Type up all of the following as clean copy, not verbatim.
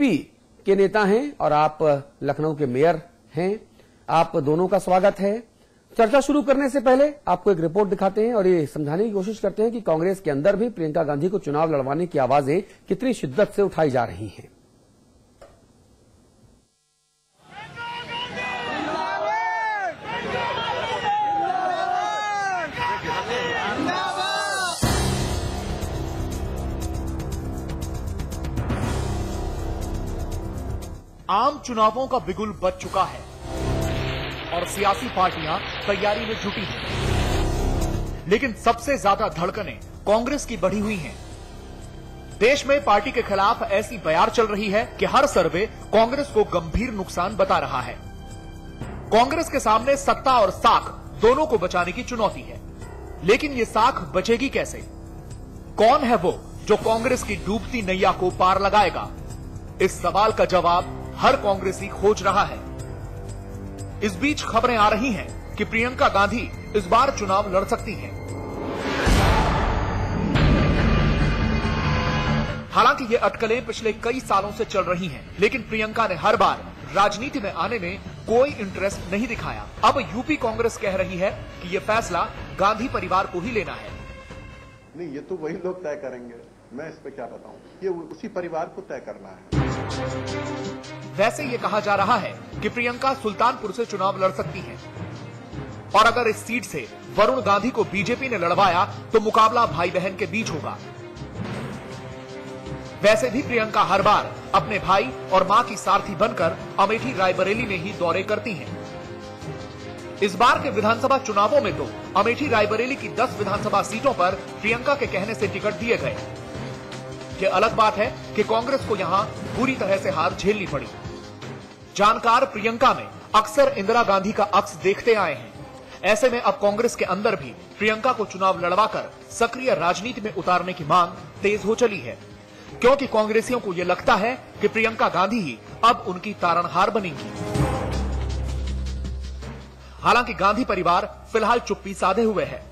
BSP के नेता हैं और आप लखनऊ के मेयर हैं। आप दोनों का स्वागत है। चर्चा शुरू करने से पहले आपको एक रिपोर्ट दिखाते हैं और ये समझाने की कोशिश करते हैं कि कांग्रेस के अंदर भी प्रियंका गांधी को चुनाव लड़वाने की आवाजें कितनी शिद्दत से उठाई जा रही हैं। आम चुनावों का बिगुल बज चुका है और सियासी पार्टियां तैयारी में जुटी हैं। लेकिन सबसे ज्यादा धड़कनें कांग्रेस की बढ़ी हुई हैं। देश में पार्टी के खिलाफ ऐसी बयार चल रही है कि हर सर्वे कांग्रेस को गंभीर नुकसान बता रहा है। कांग्रेस के सामने सत्ता और साख दोनों को बचाने की चुनौती है, लेकिन ये साख बचेगी कैसे? कौन है वो जो कांग्रेस की डूबती नैया को पार लगाएगा? इस सवाल का जवाब हर कांग्रेसी खोज रहा है। इस बीच खबरें आ रही हैं कि प्रियंका गांधी इस बार चुनाव लड़ सकती हैं। हालांकि ये अटकलें पिछले कई सालों से चल रही हैं, लेकिन प्रियंका ने हर बार राजनीति में आने में कोई इंटरेस्ट नहीं दिखाया। अब यूपी कांग्रेस कह रही है कि ये फैसला गांधी परिवार को ही लेना है। नहीं, ये तो वही लोग तय करेंगे, मैं इस पे क्या बताऊं, ये उसी परिवार को तय करना है। वैसे ये कहा जा रहा है कि प्रियंका सुल्तानपुर से चुनाव लड़ सकती हैं और अगर इस सीट से वरुण गांधी को बीजेपी ने लड़वाया तो मुकाबला भाई बहन के बीच होगा। वैसे भी प्रियंका हर बार अपने भाई और मां की सारथी बनकर अमेठी रायबरेली में ही दौरे करती हैं। इस बार के विधानसभा चुनावों में तो अमेठी रायबरेली की 10 विधानसभा सीटों पर प्रियंका के कहने से टिकट दिए गए। ये अलग बात है कि कांग्रेस को यहां बुरी तरह से हार झेलनी पड़ी। जानकार प्रियंका में अक्सर इंदिरा गांधी का अक्स देखते आए हैं। ऐसे में अब कांग्रेस के अंदर भी प्रियंका को चुनाव लड़वाकर सक्रिय राजनीति में उतारने की मांग तेज हो चली है, क्योंकि कांग्रेसियों को यह लगता है कि प्रियंका गांधी ही अब उनकी तारणहार बनेंगी। हालांकि गांधी परिवार फिलहाल चुप्पी साधे हुए है।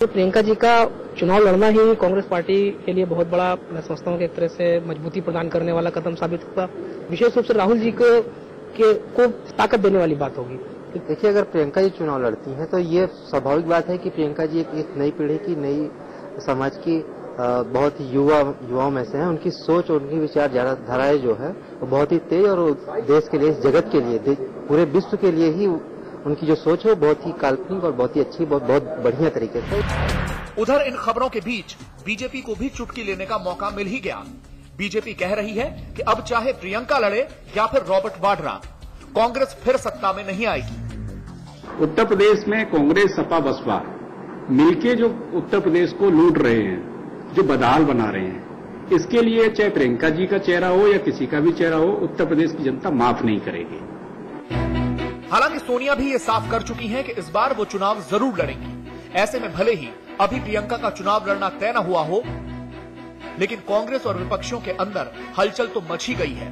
तो प्रियंका जी का चुनाव लड़ना ही कांग्रेस पार्टी के लिए बहुत बड़ा, मैं समझता हूँ कि एक तरह से मजबूती प्रदान करने वाला कदम साबित होगा। विशेष रूप से राहुल जी को ताकत देने वाली बात होगी। देखिए, अगर प्रियंका जी चुनाव लड़ती हैं तो ये स्वाभाविक बात है कि प्रियंका जी एक नई पीढ़ी की, नई समाज की बहुत युवाओं में से हैं। उनकी सोच और उनकी विचारधाराएं जो है वो बहुत ही तेज और देश के लिए, इस जगत के लिए, पूरे विश्व के लिए ही उनकी जो सोच है वो बहुत ही काल्पनिक और बहुत ही अच्छी, बहुत बढ़िया तरीके से। उधर इन खबरों के बीच बीजेपी को भी चुटकी लेने का मौका मिल ही गया। बीजेपी कह रही है कि अब चाहे प्रियंका लड़े या फिर रॉबर्ट वाड्रा, कांग्रेस फिर सत्ता में नहीं आएगी। उत्तर प्रदेश में कांग्रेस, सपा, बसपा मिलके जो उत्तर प्रदेश को लूट रहे हैं, जो बदहाल बना रहे हैं, इसके लिए चाहे प्रियंका जी का चेहरा हो या किसी का भी चेहरा हो, उत्तर प्रदेश की जनता माफ नहीं करेगी। हालांकि सोनिया भी ये साफ कर चुकी हैं कि इस बार वो चुनाव जरूर लड़ेंगी। ऐसे में भले ही अभी प्रियंका का चुनाव लड़ना तय न हुआ हो, लेकिन कांग्रेस और विपक्षों के अंदर हलचल तो मच ही गई है।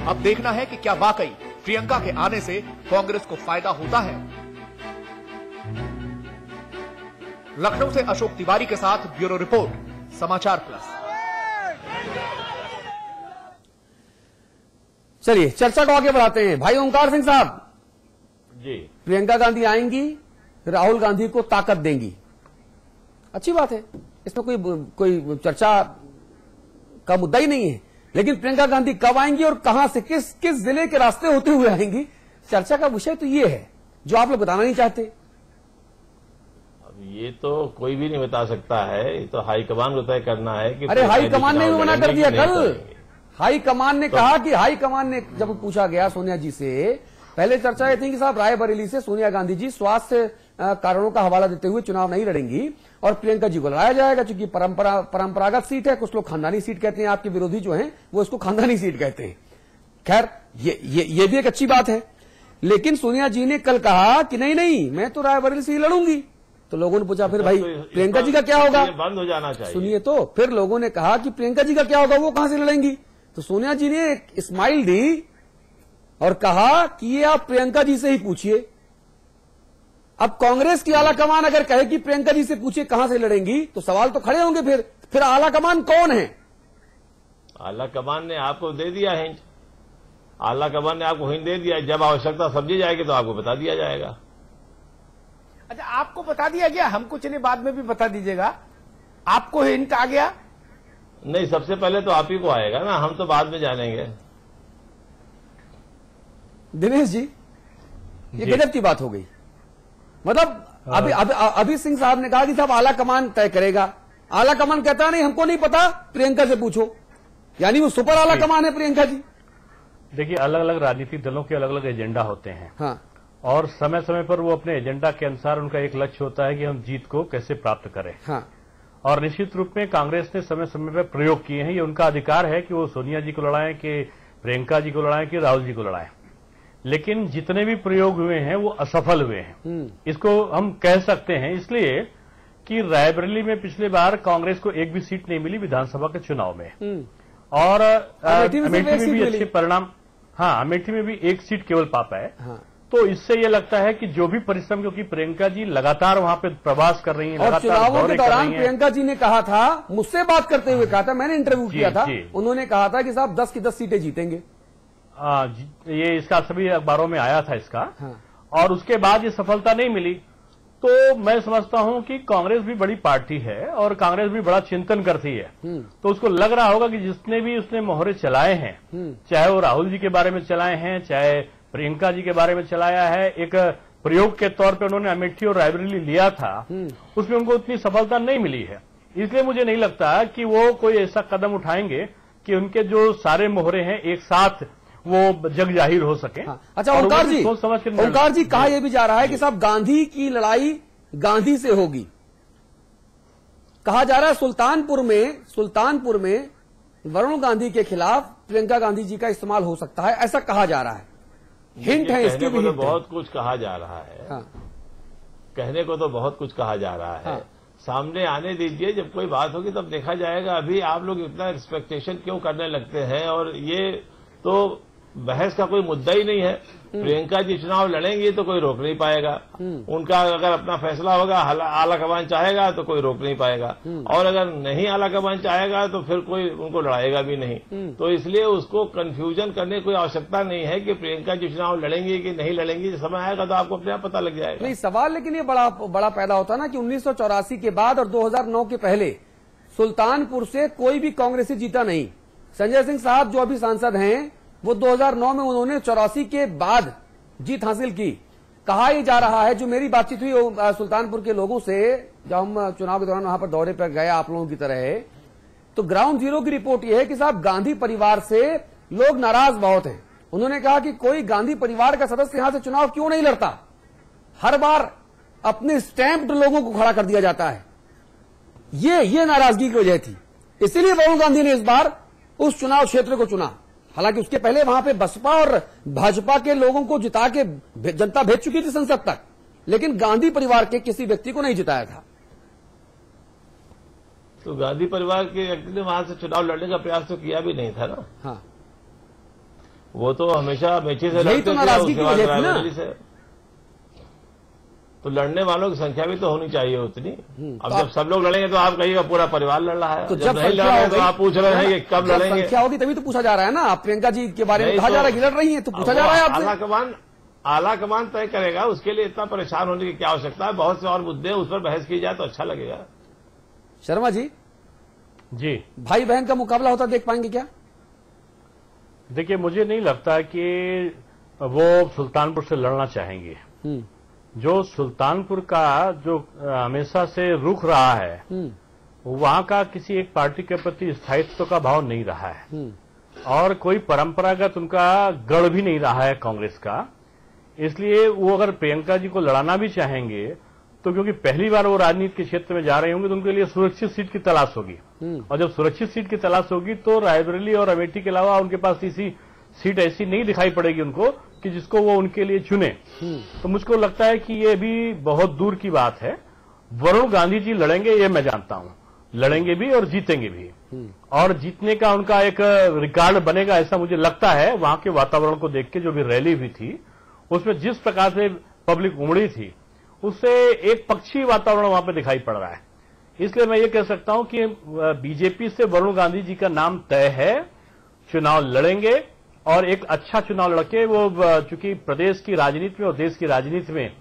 अब देखना है कि क्या वाकई प्रियंका के आने से कांग्रेस को फायदा होता है। लखनऊ से अशोक तिवारी के साथ ब्यूरो रिपोर्ट, समाचार प्लस। चलिए चर्चा को आगे बढ़ाते हैं। भाई ओंकार सिंह साहब जी, प्रियंका गांधी आएंगी, राहुल गांधी को ताकत देंगी, अच्छी बात है, इसमें कोई चर्चा का मुद्दा ही नहीं है। लेकिन प्रियंका गांधी कब आएंगी और कहां से, किस जिले के रास्ते होते हुए आएंगी, चर्चा का विषय तो ये है जो आप लोग बताना नहीं चाहते। अब ये तो कोई भी नहीं बता सकता है, ये तो हाईकमान को तय करना है कि अरे हाईकमान ने भी मना कर दिया कल। हाईकमान ने कहा कि हाईकमान ने जब पूछा गया सोनिया जी से, पहले चर्चा ये थी कि साहब रायबरेली से सोनिया गांधी जी स्वास्थ्य कारणों का हवाला देते हुए चुनाव नहीं लड़ेंगी और प्रियंका जी को लड़ाया जाएगा, क्योंकि परंपरागत सीट है, कुछ लोग खानदानी सीट कहते हैं, आपके विरोधी जो हैं वो इसको खानदानी सीट कहते हैं। खैर ये भी एक अच्छी बात है। लेकिन सोनिया जी ने कल कहा कि नहीं मैं तो रायबरेली से ही लड़ूंगी। तो लोगों ने पूछा फिर भाई प्रियंका जी का क्या होगा, बंद हो जाना चाहिए। सुनिए तो, फिर लोगों ने कहा कि प्रियंका जी का क्या होगा, वो कहां से लड़ेंगी। तो सोनिया जी ने एक स्माइल दी और कहा कि ये आप प्रियंका जी से ही पूछिए। अब कांग्रेस की आला कमान अगर कहे कि प्रियंका जी से पूछिए कहां से लड़ेंगी, तो सवाल तो खड़े होंगे। फिर आला कमान कौन है? आला कमान ने आपको दे दिया हिंट, आला कमान ने आपको हिंट दे दिया, जब आवश्यकता समझी जाएगी तो आपको बता दिया जाएगा। अच्छा, आपको बता दिया गया, हमको चलिए बाद में भी बता दीजिएगा, आपको हिंट आ गया? नहीं, सबसे पहले तो आप ही को आएगा ना, हम तो बाद में जानेंगे। दिनेश जी, ये गजब की बात हो गई। मतलब अभी सिंह साहब ने कहा कि साहब आला कमान तय करेगा, आला कमान कहता नहीं हमको नहीं पता, प्रियंका से पूछो, यानी वो सुपर आला कमान है प्रियंका जी। देखिए, अलग अलग राजनीतिक दलों के अलग अलग एजेंडा होते हैं। हाँ। और समय समय पर वो अपने एजेंडा के अनुसार उनका एक लक्ष्य होता है कि हम जीत को कैसे प्राप्त करें। हाँ। और निश्चित रूप में कांग्रेस ने समय समय पर प्रयोग किए हैं। ये उनका अधिकार है कि वो सोनिया जी को लड़ाएं, कि प्रियंका जी को लड़ाएं, कि राहुल जी को लड़ाएं। लेकिन जितने भी प्रयोग हुए हैं वो असफल हुए हैं, इसको हम कह सकते हैं, इसलिए कि रायबरेली में पिछली बार कांग्रेस को एक भी सीट नहीं मिली विधानसभा के चुनाव में, और अमेठी में भी अच्छे परिणाम। हाँ, अमेठी में भी एक सीट केवल पा पाए। हाँ। तो इससे ये लगता है कि जो भी परिश्रम, क्योंकि प्रियंका जी लगातार वहां पे प्रवास कर रही हैं, और चुनावों के दौरान प्रियंका जी ने कहा था, मुझसे बात करते हुए कहा था, मैंने इंटरव्यू किया था, उन्होंने कहा था कि साहब 10 की 10 सीटें जीतेंगे। ये इसका सभी अखबारों में आया था इसका। हाँ। और उसके बाद ये सफलता नहीं मिली। तो मैं समझता हूं कि कांग्रेस भी बड़ी पार्टी है और कांग्रेस भी बड़ा चिंतन करती है। तो उसको लग रहा होगा कि जितने भी उसने मोहरे चलाए हैं, चाहे वो राहुल जी के बारे में चलाए हैं, चाहे प्रियंका जी के बारे में चलाया है, एक प्रयोग के तौर पे उन्होंने अमेठी और रायबरेली लिया था, उसमें उनको उतनी सफलता नहीं मिली है। इसलिए मुझे नहीं लगता कि वो कोई ऐसा कदम उठाएंगे कि उनके जो सारे मोहरे हैं एक साथ वो जग जाहिर हो सके। हाँ। अच्छा, ओंकार जी कहा यह भी जा रहा है कि साहब गांधी की लड़ाई गांधी से होगी। कहा जा रहा है सुल्तानपुर में वरुण गांधी के खिलाफ प्रियंका गांधी जी का इस्तेमाल हो सकता है, ऐसा कहा जा रहा है। हिंट है इसके भी, बहुत कुछ कहा जा रहा है। हाँ। कहने को तो बहुत कुछ कहा जा रहा है। हाँ। सामने आने दीजिए, जब कोई बात होगी तब देखा जाएगा। अभी आप लोग इतना एक्सपेक्टेशन क्यों करने लगते हैं? और ये तो बहस का कोई मुद्दा ही नहीं है। प्रियंका जी चुनाव लड़ेंगी तो कोई रोक नहीं पाएगा। उनका अगर अपना फैसला होगा, आला कमान चाहेगा तो कोई रोक नहीं पाएगा, और अगर नहीं आला कमान चाहेगा तो फिर कोई उनको लड़ाएगा भी नहीं। तो इसलिए उसको कंफ्यूजन करने की कोई आवश्यकता नहीं है कि प्रियंका जी चुनाव लड़ेंगी कि नहीं लड़ेंगी। समय आएगा तो आपको अपने आप पता लग जाएगा। नहीं, सवाल लेकिन ये बड़ा पैदा होता है ना कि 1984 के बाद और 2009 के पहले सुल्तानपुर से कोई भी कांग्रेसी जीता नहीं। संजय सिंह साहब जो अभी सांसद हैं, वो 2009 में उन्होंने 84 के बाद जीत हासिल की। कहा यह जा रहा है, जो मेरी बातचीत हुई सुल्तानपुर के लोगों से, जब हम चुनाव के दौरान वहां पर दौरे पर गए आप लोगों की तरह, तो ग्राउंड जीरो की रिपोर्ट यह है कि साहब गांधी परिवार से लोग नाराज बहुत हैं। उन्होंने कहा कि कोई गांधी परिवार का सदस्य यहां से चुनाव क्यों नहीं लड़ता, हर बार अपने स्टैम्प्ड लोगों को खड़ा कर दिया जाता है। ये नाराजगी की वजह थी, इसीलिए राहुल गांधी ने इस बार उस चुनाव क्षेत्र को चुना। हालांकि उसके पहले वहां पे बसपा और भाजपा के लोगों को जिता के जनता भेज चुकी थी संसद तक, लेकिन गांधी परिवार के किसी व्यक्ति को नहीं जिताया था। तो गांधी परिवार के व्यक्ति ने वहां से चुनाव लड़ने का प्रयास तो किया भी नहीं था ना। हाँ। वो तो हमेशा अमेठी से लड़ते थे, तो लड़ने वालों की संख्या भी तो होनी चाहिए उतनी। अब जब सब लोग लड़ेंगे तो आप कहिएगा पूरा परिवार लड़ रहा है, तो जब नहीं लड़ रहे तो आप पूछ रहे हैं कि कब लड़ेंगे। संख्या होगी तभी तो पूछा जा रहा है ना। प्रियंका जी के बारे में कहा जा रहा है कि लड़ रही है, तो पूछा जा रहा है आपसे। आला कमान तय करेगा, उसके लिए इतना परेशान होने की क्या आवश्यकता है? बहुत से और मुद्दे उस पर बहस की जाए तो अच्छा लगेगा। शर्मा जी, भाई बहन का मुकाबला होता देख पाएंगे क्या? देखिए, मुझे नहीं लगता कि वो सुल्तानपुर से लड़ना चाहेंगे। जो सुल्तानपुर का जो हमेशा से रुख रहा है, वहां का किसी एक पार्टी के प्रति स्थायित्व का भाव नहीं रहा है, और कोई परंपरागत उनका गढ़ भी नहीं रहा है कांग्रेस का। इसलिए वो अगर प्रियंका जी को लड़ाना भी चाहेंगे तो क्योंकि पहली बार वो राजनीति के क्षेत्र में जा रहे होंगे, तो उनके लिए सुरक्षित सीट की तलाश होगी, और जब सुरक्षित सीट की तलाश होगी तो रायबरेली और अमेठी के अलावा उनके पास किसी सीट ऐसी नहीं दिखाई पड़ेगी उनको कि जिसको वो उनके लिए चुने। तो मुझको लगता है कि ये भी बहुत दूर की बात है। वरुण गांधी जी लड़ेंगे, ये मैं जानता हूं, लड़ेंगे भी और जीतेंगे भी, और जीतने का उनका एक रिकॉर्ड बनेगा ऐसा मुझे लगता है। वहां के वातावरण को देख के जो भी रैली हुई थी उसमें जिस प्रकार से पब्लिक उमड़ी थी, उससे एक पक्षी वातावरण वहां पर दिखाई पड़ रहा है। इसलिए मैं ये कह सकता हूं कि बीजेपी से वरुण गांधी जी का नाम तय है, चुनाव लड़ेंगे और एक अच्छा चुनाव लड़के वो, चूंकि प्रदेश की राजनीति में और देश की राजनीति में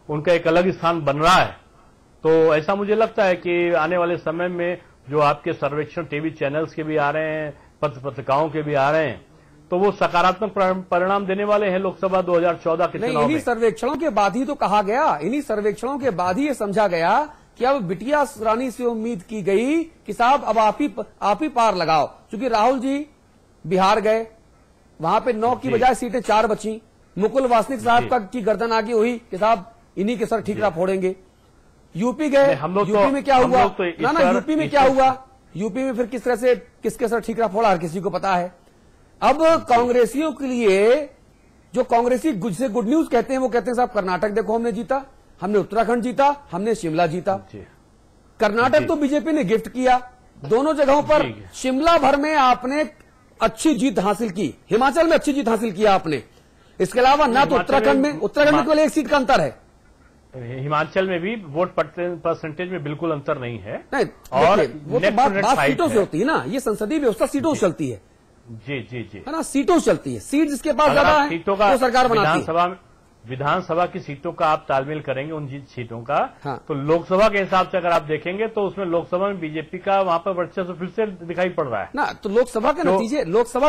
उनका एक अलग स्थान बन रहा है, तो ऐसा मुझे लगता है कि आने वाले समय में जो आपके सर्वेक्षण टीवी चैनल्स के भी आ रहे हैं, पत्रिकाओं के भी आ रहे हैं, तो वो सकारात्मक परिणाम देने वाले हैं लोकसभा 2014 के चुनाव में। इन्हीं सर्वेक्षणों के बाद ही तो कहा गया, इन्हीं सर्वेक्षणों के बाद ही ये समझा गया कि अब बिटिया रानी से उम्मीद की गई कि साहब अब आप ही पार लगाओ। क्योंकि राहुल जी बिहार गए, वहां पे 9 की बजाय सीटें 4 बची। मुकुल वासनिक साहब की गर्दन आगे हुई कि साहब इन्हीं के सर ठीकरा फोड़ेंगे। यूपी गए, यूपी में क्या हुआ? ना यूपी में क्या हुआ? यूपी में फिर किस तरह से किसके सर ठीकरा फोड़ा हर किसी को पता है। अब कांग्रेसियों के लिए जो कांग्रेसी से गुड न्यूज कहते हैं, वो कहते हैं साहब कर्नाटक देखो हमने जीता, हमने उत्तराखंड जीता, हमने शिमला जीता। कर्नाटक तो बीजेपी ने गिफ्ट किया, दोनों जगहों पर शिमला भर में आपने अच्छी जीत हासिल की, हिमाचल में अच्छी जीत हासिल किया आपने। इसके अलावा ना तो उत्तराखंड में केवल 1 सीट का अंतर है, हिमाचल में भी वोट परसेंटेज में बिल्कुल अंतर नहीं है। नहीं, और वो तो बात सीटों से होती है ना, ये संसदीय व्यवस्था सीटों से चलती है। जी जी जी, है ना, सीटों से चलती है। सीट जिसके पास ज्यादा है वो सरकार बनाती है। विधानसभा की सीटों का आप तालमेल करेंगे उन सीटों का, हाँ। तो लोकसभा के हिसाब से अगर आप देखेंगे तो उसमें लोकसभा में बीजेपी का वहां पर वर्चस्व फिर से दिखाई पड़ रहा है ना। तो लोकसभा के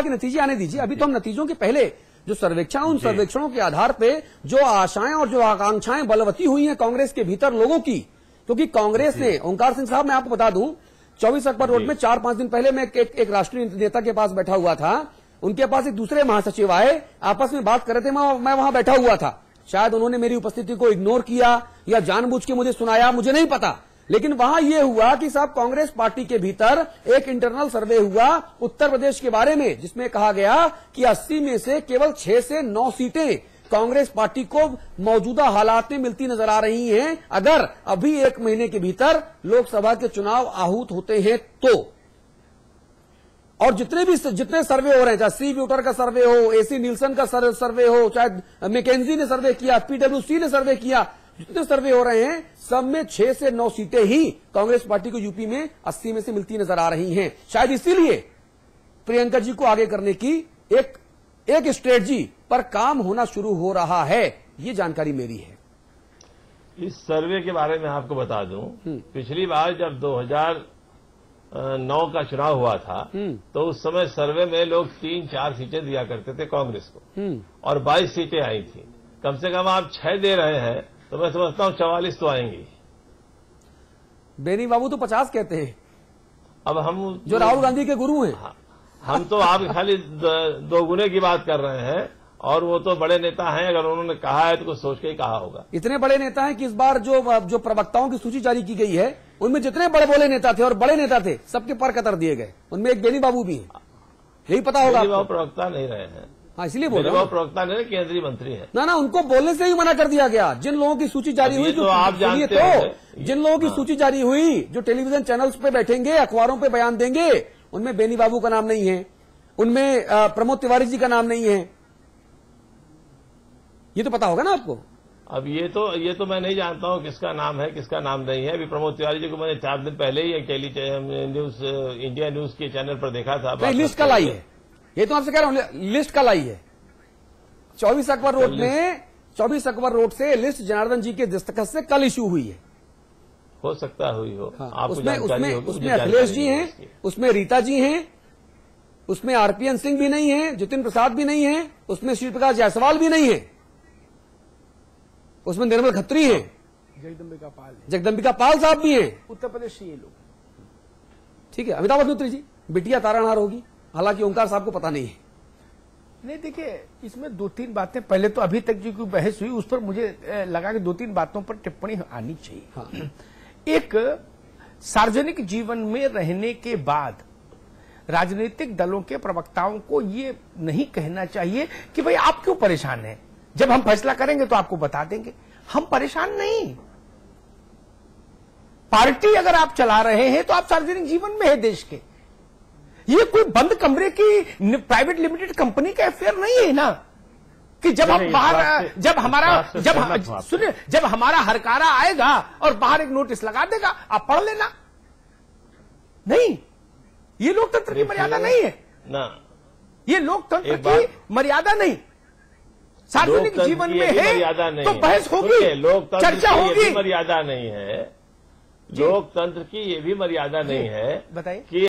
नतीजे आने दीजिए। अभी तो हम नतीजों के पहले जो सर्वेक्षण, उन सर्वेक्षणों के आधार पे जो आशाएं और जो आकांक्षाएं बलवती हुई हैं कांग्रेस के भीतर लोगों की, क्योंकि कांग्रेस ने, ओंकार सिंह साहब मैं आपको बता दूं, 24 अकबर रोड में 4-5 दिन पहले मैं एक राष्ट्रीय नेता के पास बैठा हुआ था, उनके पास एक दूसरे महासचिव आए, आपस में बात कर रहे थे, मैं वहां बैठा हुआ था। शायद उन्होंने मेरी उपस्थिति को इग्नोर किया या जानबूझ के मुझे सुनाया, मुझे नहीं पता, लेकिन वहां यह हुआ कि साहब कांग्रेस पार्टी के भीतर एक इंटरनल सर्वे हुआ उत्तर प्रदेश के बारे में, जिसमें कहा गया कि 80 में से केवल 6 से 9 सीटें कांग्रेस पार्टी को मौजूदा हालात में मिलती नजर आ रही हैं अगर अभी 1 महीने के भीतर लोकसभा के चुनाव आहूत होते हैं तो। और जितने सर्वे हो रहे हैं, चाहे सी व्यूटर का सर्वे हो, एसी नीलसन का सर्वे हो, चाहे मैकेंजी ने सर्वे किया, पीडब्ल्यूसी ने सर्वे किया, जितने सर्वे हो रहे हैं सब में 6 से 9 सीटें ही कांग्रेस पार्टी को यूपी में 80 में से मिलती नजर आ रही हैं। शायद इसीलिए प्रियंका जी को आगे करने की एक स्ट्रेटजी पर काम होना शुरू हो रहा है, ये जानकारी मेरी है। इस सर्वे के बारे में आपको बता दूं, पिछली बार जब 2009 का चुनाव हुआ था तो उस समय सर्वे में लोग 3-4 सीटें दिया करते थे कांग्रेस को और 22 सीटें आई थी। कम से कम आप 6 दे रहे हैं तो मैं समझता हूं 44 तो आएंगी। बेनी बाबू तो 50 कहते हैं। अब हम जो राहुल गांधी के गुरु हैं, हम तो आप खाली 2 गुने की बात कर रहे हैं और वो तो बड़े नेता हैं, अगर उन्होंने कहा है तो कुछ सोच के ही कहा होगा। इतने बड़े नेता हैं कि इस बार जो प्रवक्ताओं की सूची जारी की गई है उनमें जितने बड़े बोले नेता थे और बड़े नेता थे सबके पर कतर दिए गए, उनमें एक बेनी बाबू भी है, यही पता होगा। बेनी बाबू प्रवक्ता नहीं रहे हैं। हाँ, इसलिए बोल रहा हूं, प्रवक्ता नहीं, केंद्रीय मंत्री है ना, उनको बोलने से ही मना कर दिया गया। जिन लोगों की सूची जारी हुई, तो आप जानते हैं, जिन लोगों की सूची जारी हुई जो टेलीविजन चैनल्स पे बैठेंगे, अखबारों पे बयान देंगे, उनमें बेनी बाबू का नाम नहीं है, उनमें प्रमोद तिवारी जी का नाम नहीं है। ये तो पता होगा ना आपको। अब ये तो मैं नहीं जानता हूं किसका नाम है किसका नाम नहीं है। अभी प्रमोद तिवारी जी को मैंने 4 दिन पहले ही न्यूज इंडिया न्यूज के चैनल पर देखा था। लिस्ट कल आई है, ये तो आपसे कह रहा हूं, लिस्ट कल आई है। 24 अकबर रोड में 24 अकबर रोड से लिस्ट जनार्दन जी के दस्तखत से कल इश्यू हुई है। हो सकता हुई हो। हाँ, उसमें अखिलेश जी हैं, उसमें रीता जी हैं, उसमें आरपीएन सिंह भी नहीं है, जितिन प्रसाद भी नहीं है, उसमें श्री प्रकाश जायसवाल भी नहीं है, उसमें निर्मल खत्री है, जगदम्बिका पाल साहब भी हैं, उत्तर प्रदेश से ये लोग। ठीक है, अमिताभ अग्निहोत्री जी, बिटिया तारानार होगी, हालांकि ओंकार साहब को पता नहीं है। नहीं, देखिए इसमें 2-3 बातें, पहले तो अभी तक जो बहस हुई उस पर मुझे लगा कि 2-3 बातों पर टिप्पणी आनी चाहिए। हाँ। एक, सार्वजनिक जीवन में रहने के बाद राजनीतिक दलों के प्रवक्ताओं को ये नहीं कहना चाहिए कि भाई आप क्यों परेशान हैं, जब हम फैसला करेंगे तो आपको बता देंगे। हम परेशान नहीं, पार्टी अगर आप चला रहे हैं तो आप सार्वजनिक जीवन में है देश के, ये कोई बंद कमरे की प्राइवेट लिमिटेड कंपनी का अफेयर नहीं है ना कि जब हम बाहर, जब हमारा हरकारा आएगा और बाहर एक नोटिस लगा देगा, आप पढ़ लेना। नहीं, ये लोकतंत्र की मर्यादा नहीं है ना। ये लोकतंत्र एक बात- की मर्यादा नहीं, सार्वजनिक लोकतंत्र जीवन की में ये भी है मर्यादा नहीं तो है। बहस होगी, सुनिए, लोकतंत्र चर्चा की ये होगी। भी मर्यादा नहीं है, लोकतंत्र की ये भी मर्यादा नहीं है बताइए। कि